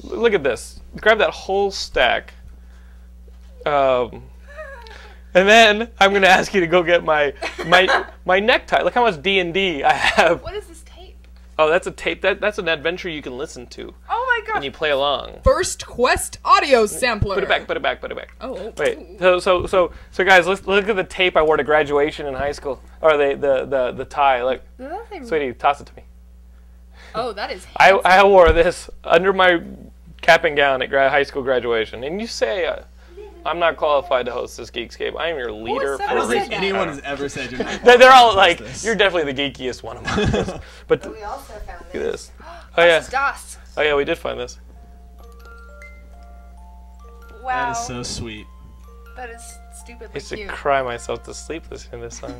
Look at this. Grab that whole stack. And then I'm gonna ask you to go get my necktie. Look how much D&D I have. What is this tape? Oh, that's a tape. That's an adventure you can listen to. Oh my god. And you play along. First Quest audio sampler. Put it back. Put it back. Put it back. Oh. Wait. So guys, let's look at the tape I wore to graduation in high school, or the tie. Look, sweetie, toss it to me. Oh, that is. I wore this under my cap and gown at high school graduation, and you say I'm not qualified to host this Geekscape. I am your leader said for I a don't think reason. anyone has ever said you're not. They're all like, this. you're definitely the geekiest one among us. But We also found look at this. this. Oh yeah. Das. Oh yeah, we did find this. Wow. That is so sweet. That is I stupidly used to cute. cry myself to sleep listening to this song.